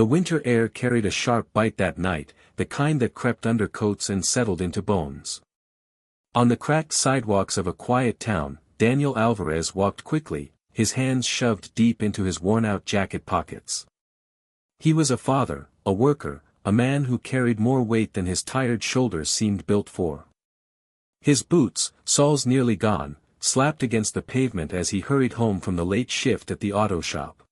The winter air carried a sharp bite that night, the kind that crept under coats and settled into bones. On the cracked sidewalks of a quiet town, Daniel Alvarez walked quickly, his hands shoved deep into his worn-out jacket pockets. He was a father, a worker, a man who carried more weight than his tired shoulders seemed built for. His boots, soles nearly gone, slapped against the pavement as he hurried home from the late shift at the auto shop.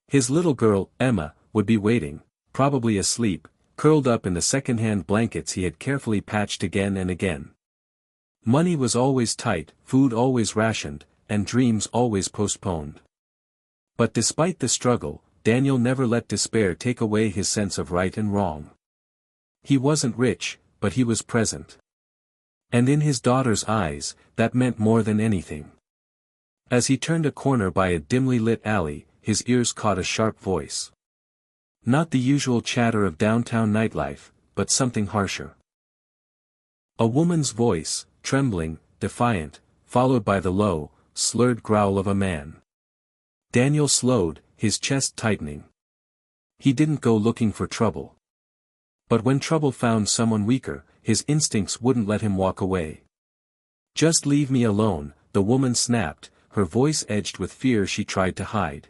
His little girl, Emma, would be waiting, probably asleep, curled up in the second-hand blankets he had carefully patched again and again. Money was always tight, food always rationed, and dreams always postponed. But despite the struggle, Daniel never let despair take away his sense of right and wrong. He wasn't rich, but he was present. And in his daughter's eyes, that meant more than anything. As he turned a corner by a dimly lit alley, his ears caught a sharp voice. Not the usual chatter of downtown nightlife, but something harsher. A woman's voice, trembling, defiant, followed by the low, slurred growl of a man. Daniel slowed, his chest tightening. He didn't go looking for trouble. But when trouble found someone weaker, his instincts wouldn't let him walk away. Just leave me alone, the woman snapped, her voice edged with fear she tried to hide.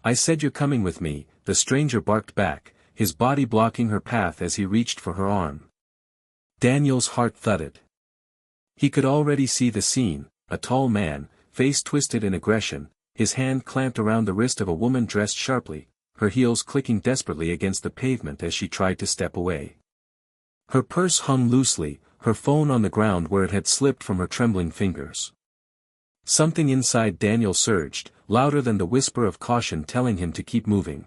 I said you're coming with me, the stranger barked back, his body blocking her path as he reached for her arm. Daniel's heart thudded. He could already see the scene, a tall man, face twisted in aggression, his hand clamped around the wrist of a woman dressed sharply, her heels clicking desperately against the pavement as she tried to step away. Her purse hung loosely, her phone on the ground where it had slipped from her trembling fingers. Something inside Daniel surged, louder than the whisper of caution telling him to keep moving.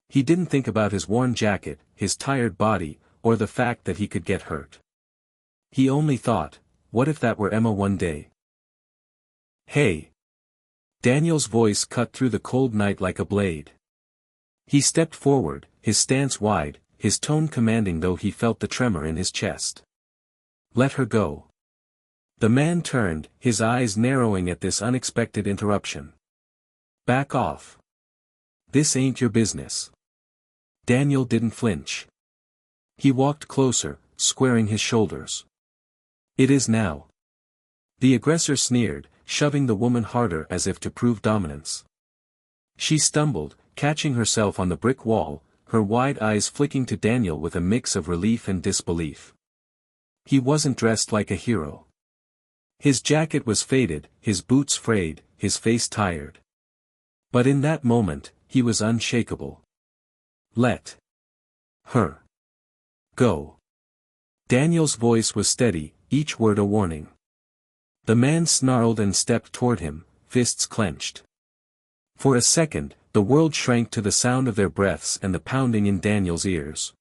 He didn't think about his worn jacket, his tired body, or the fact that he could get hurt. He only thought, what if that were Emma one day? Hey! Daniel's voice cut through the cold night like a blade. He stepped forward, his stance wide, his tone commanding though he felt the tremor in his chest. Let her go. The man turned, his eyes narrowing at this unexpected interruption. Back off. This ain't your business. Daniel didn't flinch. He walked closer, squaring his shoulders. It is now. The aggressor sneered, shoving the woman harder as if to prove dominance. She stumbled, catching herself on the brick wall, her wide eyes flicking to Daniel with a mix of relief and disbelief. He wasn't dressed like a hero. His jacket was faded, his boots frayed, his face tired. But in that moment, he was unshakable. Let her go. Daniel's voice was steady, each word a warning. The man snarled and stepped toward him, fists clenched. For a second, the world shrank to the sound of their breaths and the pounding in Daniel's ears.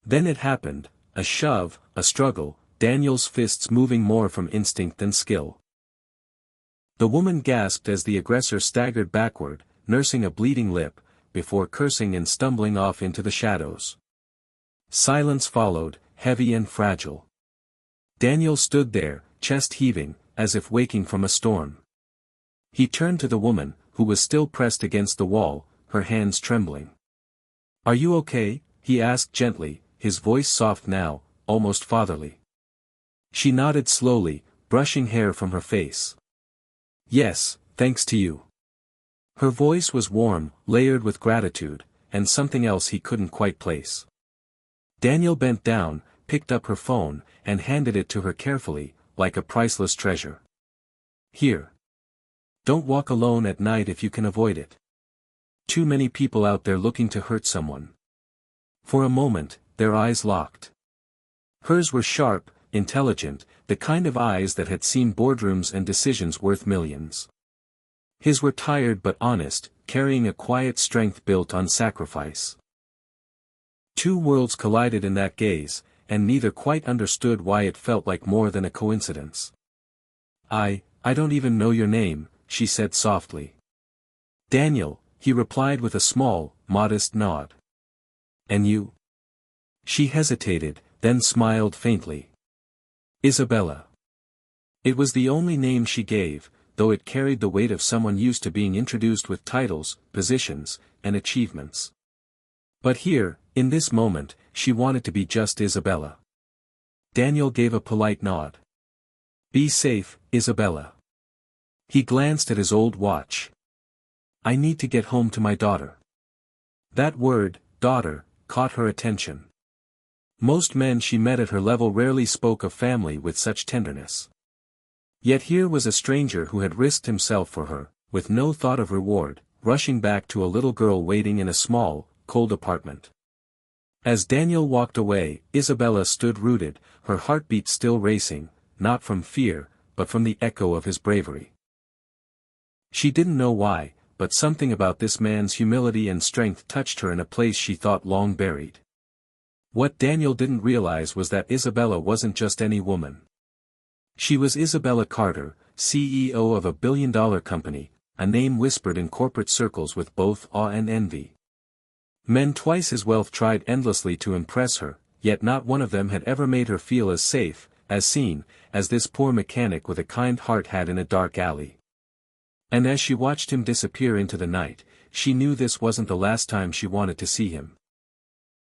Then it happened, a shove, a struggle, Daniel's fists moving more from instinct than skill. The woman gasped as the aggressor staggered backward, nursing a bleeding lip, before cursing and stumbling off into the shadows. Silence followed, heavy and fragile. Daniel stood there, chest heaving, as if waking from a storm. He turned to the woman, who was still pressed against the wall, her hands trembling. Are you okay? He asked gently, his voice soft now, almost fatherly. She nodded slowly, brushing hair from her face. Yes, thanks to you. Her voice was warm, layered with gratitude, and something else he couldn't quite place. Daniel bent down, picked up her phone, and handed it to her carefully, like a priceless treasure. Here. Don't walk alone at night if you can avoid it. Too many people out there looking to hurt someone. For a moment, their eyes locked. Hers were sharp, intelligent, the kind of eyes that had seen boardrooms and decisions worth millions. His were tired but honest, carrying a quiet strength built on sacrifice. Two worlds collided in that gaze, and neither quite understood why it felt like more than a coincidence. I don't even know your name, she said softly. Daniel, he replied with a small, modest nod. And you? She hesitated, then smiled faintly. Isabella. It was the only name she gave, though it carried the weight of someone used to being introduced with titles, positions, and achievements. But here, in this moment, she wanted to be just Isabella. Daniel gave a polite nod. Be safe, Isabella. He glanced at his old watch. I need to get home to my daughter. That word, daughter, caught her attention. Most men she met at her level rarely spoke of family with such tenderness. Yet here was a stranger who had risked himself for her, with no thought of reward, rushing back to a little girl waiting in a small, cold apartment. As Daniel walked away, Isabella stood rooted, her heartbeat still racing, not from fear, but from the echo of his bravery. She didn't know why, but something about this man's humility and strength touched her in a place she thought long buried. What Daniel didn't realize was that Isabella wasn't just any woman. She was Isabella Carter, CEO of a billion-dollar company, a name whispered in corporate circles with both awe and envy. Men twice his wealth tried endlessly to impress her, yet not one of them had ever made her feel as safe, as seen, as this poor mechanic with a kind heart had in a dark alley. And as she watched him disappear into the night, she knew this wasn't the last time she wanted to see him.